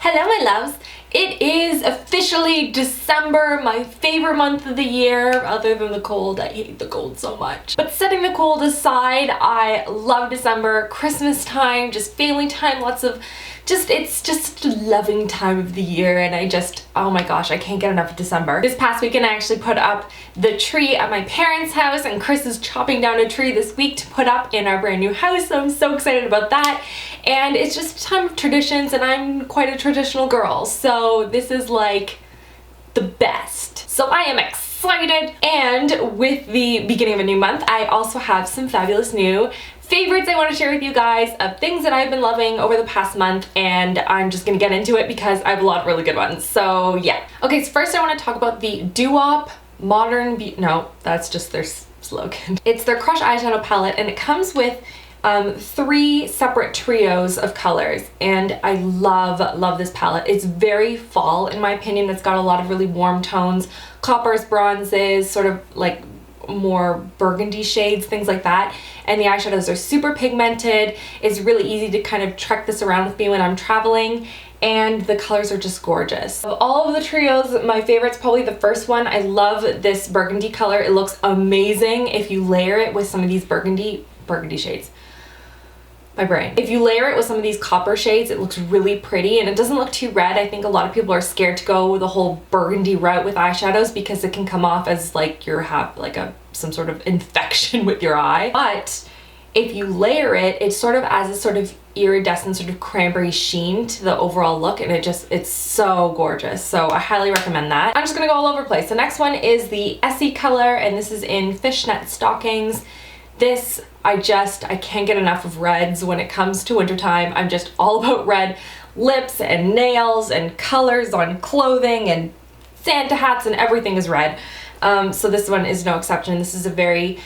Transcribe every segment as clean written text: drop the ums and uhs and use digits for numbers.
Hello my loves! It is officially December, my favorite month of the year, other than the cold. I hate the cold so much. But setting the cold aside, I love December, Christmas time, just family time, it's just a loving time of the year, and oh my gosh, I can't get enough of December. This past weekend I actually put up the tree at my parents' house, and Chris is chopping down a tree this week to put up in our brand new house, so I'm so excited about that. And it's just a time of traditions, and I'm quite a traditional girl, so this is like the best. So I am excited, and with the beginning of a new month, I also have some fabulous new favorites I want to share with you guys of things that I've been loving over the past month, and I'm just gonna get into it because I have a lot of really good ones. So yeah. Okay, so first I want to talk about the Duwop Modern no, that's just their slogan. It's their Crush eyeshadow palette, and it comes with 3 separate trios of colors, and I love this palette. It's very fall in my opinion. It's got a lot of really warm tones, coppers, bronzes, sort of like more burgundy shades, things like that, and the eyeshadows are super pigmented. It's really easy to kind of trek this around with me when I'm traveling, and the colors are just gorgeous. Of all of the trios, my favorite's probably the first one. I love this burgundy color. It looks amazing if you layer it with some of these burgundy shades. My brain. If you layer it with some of these copper shades, it looks really pretty, and it doesn't look too red. I think a lot of people are scared to go the whole burgundy route with eyeshadows because it can come off as like you have like some sort of infection with your eye. But if you layer it, it sort of adds a sort of iridescent sort of cranberry sheen to the overall look, and it's so gorgeous. So I highly recommend that. I'm just gonna go all over the place. The next one is the Essie color, and this is in Fishnet Stockings. This, I can't get enough of reds when it comes to wintertime. I'm just all about red lips and nails and colors on clothing, and Santa hats and everything is red. So this one is no exception. This is a very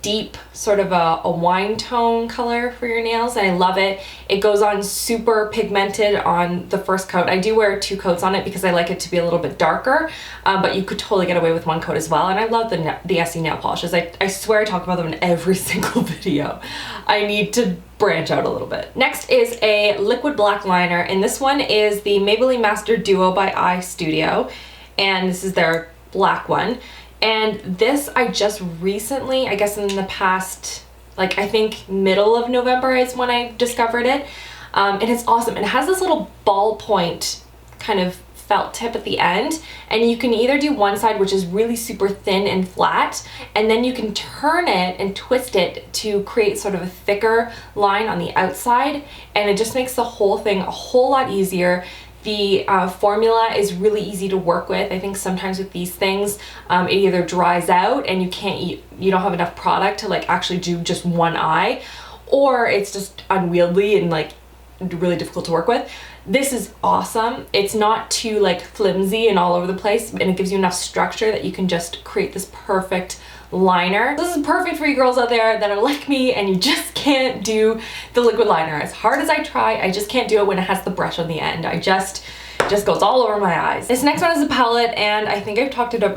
deep sort of a wine tone color for your nails, and I love it. It goes on super pigmented on the first coat. I do wear 2 coats on it because I like it to be a little bit darker, but you could totally get away with 1 coat as well. And I love the Essie nail polishes. I swear I talk about them in every single video. I need to branch out a little bit. Next is a liquid black liner, and this one is the Maybelline Master Duo by Eye Studio, and this is their black one. And this I just recently, I guess in the past, like I think middle of November is when I discovered it. And it's awesome. It has this little ballpoint kind of felt tip at the end, and you can either do one side, which is really super thin and flat, and then you can turn it and twist it to create sort of a thicker line on the outside, and it just makes the whole thing a whole lot easier. The formula is really easy to work with. I think sometimes with these things, it either dries out and you don't have enough product to like actually do just one eye, or it's just unwieldy and like really difficult to work with. This is awesome. It's not too like flimsy and all over the place, and it gives you enough structure that you can just create this perfect liner. This is perfect for you girls out there that are like me and you just can't do the liquid liner. As hard as I try, I just can't do it when it has the brush on the end. It just goes all over my eyes. This next one is a palette, and I think I've talked about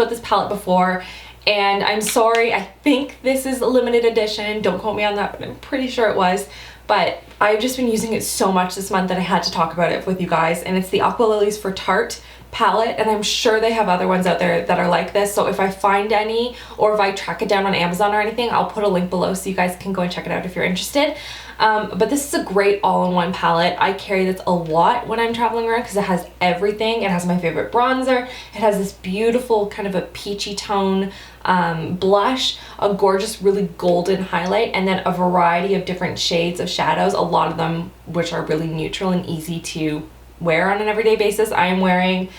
this palette before, and I'm sorry, I think this is a limited edition. Don't quote me on that, but I'm pretty sure it was. But I've just been using it so much this month that I had to talk about it with you guys, and it's the Aqualillies for Tarte palette, and I'm sure they have other ones out there that are like this, so if I find any or if I track it down on Amazon or anything, I'll put a link below so you guys can go and check it out if you're interested. But this is a great all-in-one palette. I carry this a lot when I'm traveling around because it has everything. It has my favorite bronzer, it has this beautiful kind of a peachy tone blush, a gorgeous really golden highlight, and then a variety of different shades of shadows, a lot of them which are really neutral and easy to wear on an everyday basis. I am wearing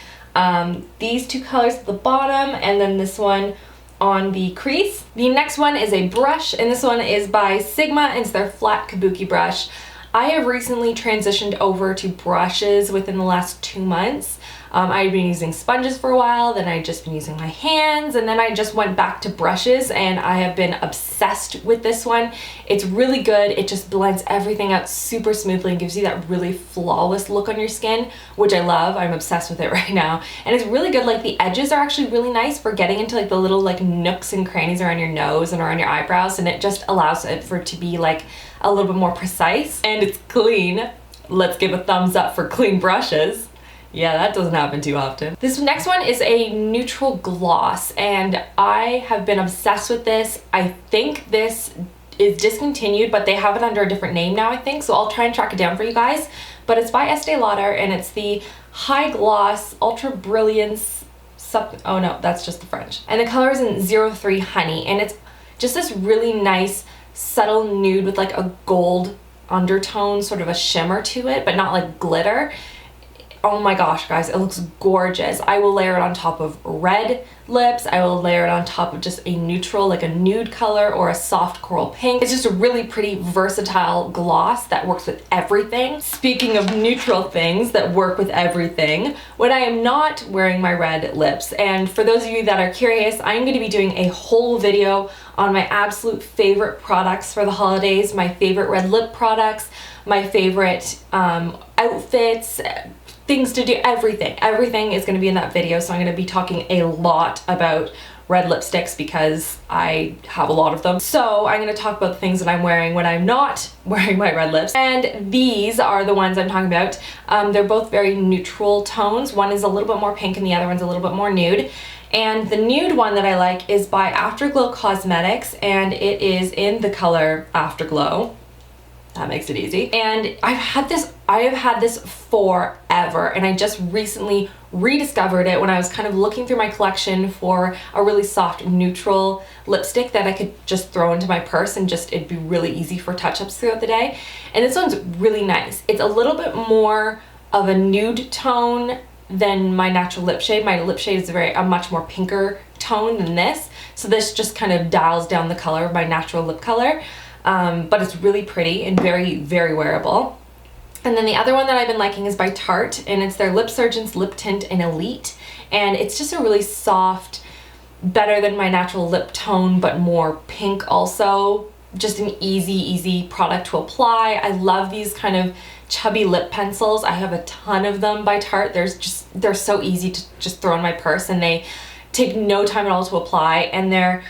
these 2 colors at the bottom, and then this one on the crease. The next one is a brush, and this one is by Sigma, and it's their flat kabuki brush. I have recently transitioned over to brushes within the last 2 months. I've been using sponges for a while, then I've just been using my hands, and then I just went back to brushes, and I have been obsessed with this one. It's really good. It just blends everything out super smoothly and gives you that really flawless look on your skin, which I love. I'm obsessed with it right now. And it's really good. Like the edges are actually really nice for getting into like the little like nooks and crannies around your nose and around your eyebrows, and it just allows it for it to be like a little bit more precise, and it's clean. let's give a thumbs up for clean brushes. Yeah, that doesn't happen too often. This next one is a neutral gloss, and I have been obsessed with this. I think this is discontinued, but they have it under a different name now, I think, so I'll try and track it down for you guys. But it's by Estee Lauder, and it's the High Gloss Ultra Brilliance oh no, that's just the French. And the color is in 03 Honey, and it's just this really nice subtle nude with like a gold undertone, sort of a shimmer to it, but not like glitter. Oh my gosh, guys, it looks gorgeous. I will layer it on top of red lips. I will layer it on top of just a neutral, like a nude color or a soft coral pink. It's just a really pretty versatile gloss that works with everything. Speaking of neutral things that work with everything, when I am not wearing my red lips, and for those of you that are curious, I'm going to be doing a whole video on my absolute favorite products for the holidays, my favorite red lip products, my favorite outfits, things to do, everything. Everything is going to be in that video, so I'm going to be talking a lot about red lipsticks because I have a lot of them. So I'm going to talk about the things that I'm wearing when I'm not wearing my red lips. And these are the ones I'm talking about. They're both very neutral tones. One is a little bit more pink and the other one's a little bit more nude. And the nude one that I like is by AfterGlow Cosmetics, and it is in the color AfterGlow. That makes it easy. And I have had this forever, and I just recently rediscovered it when I was kind of looking through my collection for a really soft neutral lipstick that I could just throw into my purse and just it'd be really easy for touch-ups throughout the day. And this one's really nice. It's a little bit more of a nude tone than my natural lip shade. My lip shade is a much more pinker tone than this. So this just kind of dials down the color of my natural lip color. But it's really pretty and very, very wearable. And then the other one that I've been liking is by Tarte, and it's their Lipsurgence Lip Tint in Elite. And it's just a really soft, better than my natural lip tone, but more pink also. Just an easy product to apply. I love these kind of chubby lip pencils. I have a ton of them by Tarte. They're so easy to just throw in my purse, and they take no time at all to apply, and they're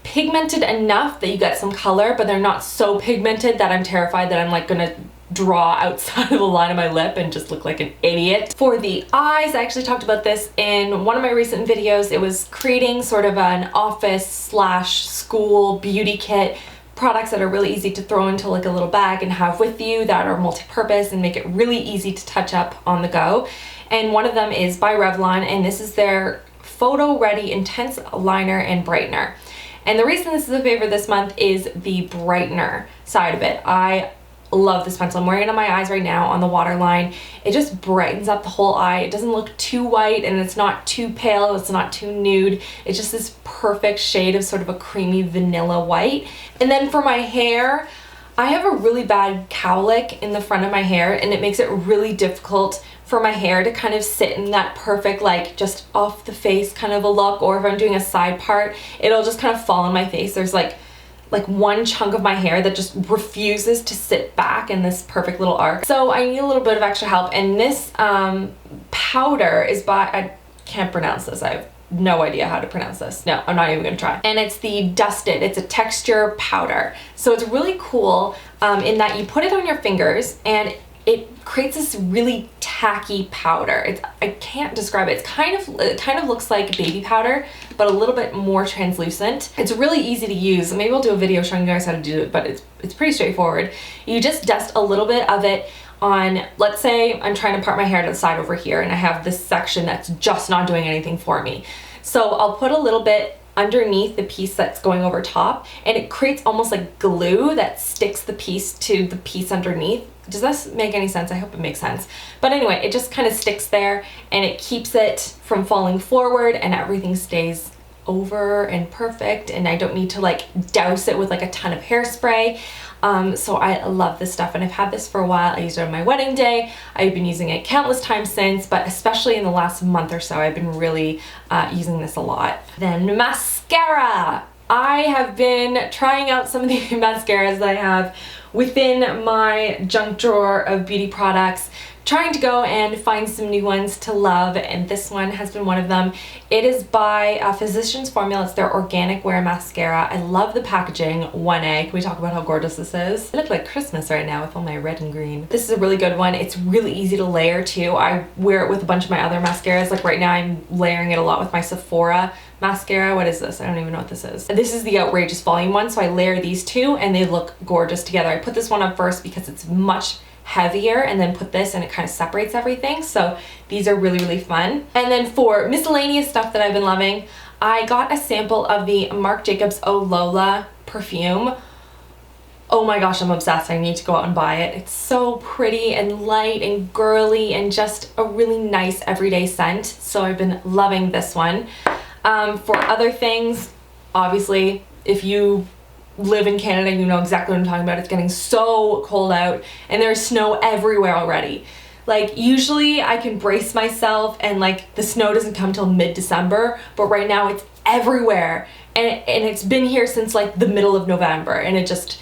pigmented enough that you get some color, but they're not so pigmented that I'm terrified that I'm like gonna draw outside of the line of my lip and just look like an idiot. For the eyes, I actually talked about this in one of my recent videos. It was creating sort of an office slash school beauty kit, products that are really easy to throw into like a little bag and have with you, that are multi-purpose and make it really easy to touch up on the go. And one of them is by Revlon, and this is their Photoready Intense Liner and Brightener. And the reason this is a favorite this month is the brightener side of it. I love this pencil. I'm wearing it on my eyes right now on the waterline. It just brightens up the whole eye. It doesn't look too white, and it's not too pale, it's not too nude. It's just this perfect shade of sort of a creamy vanilla white. And then for my hair, I have a really bad cowlick in the front of my hair, and it makes it really difficult for my hair to kind of sit in that perfect, like just off the face kind of a look, or if I'm doing a side part, it'll just kind of fall on my face. There's like one chunk of my hair that just refuses to sit back in this perfect little arc. So I need a little bit of extra help, and this powder is by, I can't pronounce this, I have no idea how to pronounce this. No, I'm not even gonna try. And it's the Dusted. It's a texture powder. So it's really cool in that you put it on your fingers and it creates this really tacky powder. I can't describe it. It kind of looks like baby powder, but a little bit more translucent. It's really easy to use. Maybe I'll do a video showing you guys how to do it, but it's pretty straightforward. You just dust a little bit of it on, let's say I'm trying to part my hair to the side over here, and I have this section that's just not doing anything for me. So I'll put a little bit underneath the piece that's going over top, and it creates almost like glue that sticks the piece to the piece underneath. Does this make any sense? I hope it makes sense. But anyway, it just kind of sticks there, and it keeps it from falling forward, and everything stays over and perfect, and I don't need to like douse it with like a ton of hairspray. So I love this stuff, and I've had this for a while. I used it on my wedding day. I've been using it countless times since, but especially in the last month or so, I've been really using this a lot. Then mascara. I have been trying out some of the mascaras that I have within my junk drawer of beauty products, trying to go and find some new ones to love, and this one has been one of them. It is by Physicians Formula. It's their organic wear mascara. I love the packaging. 1A. Can we talk about how gorgeous this is? I look like Christmas right now with all my red and green. This is a really good one. It's really easy to layer too. I wear it with a bunch of my other mascaras. Like right now I'm layering it a lot with my Sephora mascara. What is this? I don't even know what this is. This is the Outrageous Volume one, so I layer these two and they look gorgeous together. I put this one on first because it's much heavier, and then put this and it kind of separates everything. So these are really, really fun. And then for miscellaneous stuff that I've been loving, I got a sample of the Marc Jacobs Oh Lola perfume. Oh my gosh, I'm obsessed. I need to go out and buy it. It's so pretty and light and girly and just a really nice everyday scent. So I've been loving this one. For other things, obviously, if you live in Canada, you know exactly what I'm talking about. It's getting so cold out and there's snow everywhere already. Like usually I can brace myself and like the snow doesn't come till mid-December, but right now it's everywhere, and it's been here since like the middle of November, and it just,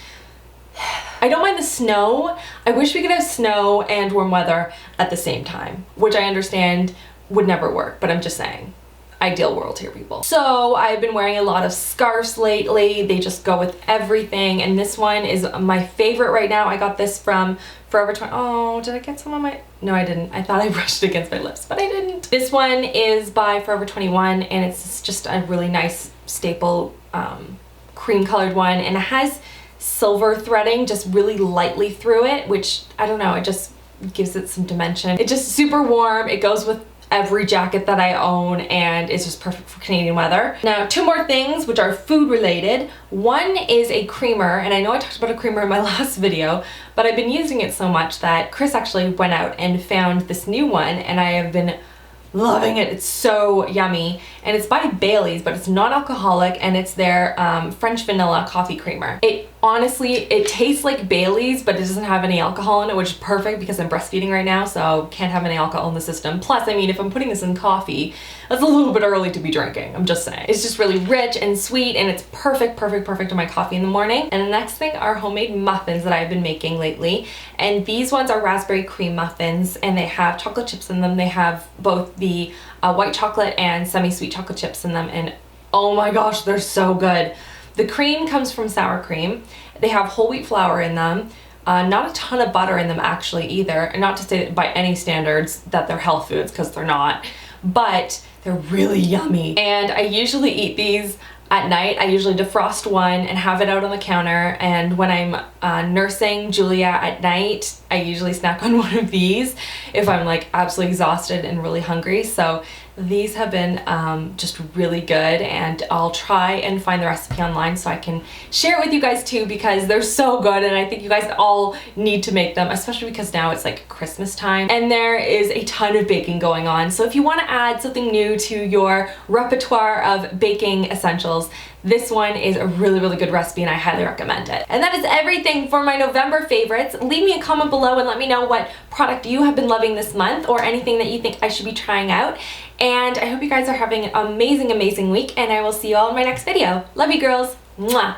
I don't mind the snow. I wish we could have snow and warm weather at the same time, which I understand would never work, but I'm just saying. Ideal world here, people. So I've been wearing a lot of scarves lately. They just go with everything, and this one is my favorite right now. I got this from Forever 20. Oh, did I get some on my... No, I didn't. I thought I brushed it against my lips, but I didn't. This one is by Forever 21, and it's just a really nice staple cream colored one, and it has silver threading just really lightly through it, which, I don't know, it just gives it some dimension. It's just super warm. It goes with every jacket that I own, and it's just perfect for Canadian weather. Now, two more things which are food related. One is a creamer, and I know I talked about a creamer in my last video, but I've been using it so much that Chris actually went out and found this new one, and I have been loving it. It's so yummy, and it's by Bailey's, but it's non-alcoholic, and it's their French vanilla coffee creamer. It honestly, it tastes like Bailey's, but it doesn't have any alcohol in it, which is perfect because I'm breastfeeding right now, so can't have any alcohol in the system. Plus, I mean, if I'm putting this in coffee, that's a little bit early to be drinking. I'm just saying. It's just really rich and sweet, and it's perfect, perfect, perfect on my coffee in the morning. And the next thing are homemade muffins that I've been making lately, and these ones are raspberry cream muffins, and they have chocolate chips in them. They have both the white chocolate and semi-sweet chocolate chips in them, and oh my gosh, they're so good. The cream comes from sour cream. They have whole wheat flour in them. Not a ton of butter in them actually either. And not to say that by any standards that they're health foods, because they're not. But they're really yummy. And I usually eat these at night. I usually defrost one and have it out on the counter. And when I'm nursing Julia at night, I usually snack on one of these if I'm like absolutely exhausted and really hungry. So these have been just really good, and I'll try and find the recipe online so I can share it with you guys too, because they're so good, and I think you guys all need to make them, especially because now it's like Christmas time and there is a ton of baking going on. So if you want to add something new to your repertoire of baking essentials, this one is a really, really good recipe, and I highly recommend it. And that is everything for my November favorites. Leave me a comment below and let me know what product you have been loving this month, or anything that you think I should be trying out. And I hope you guys are having an amazing, amazing week, and I will see you all in my next video. Love you, girls. Mwah.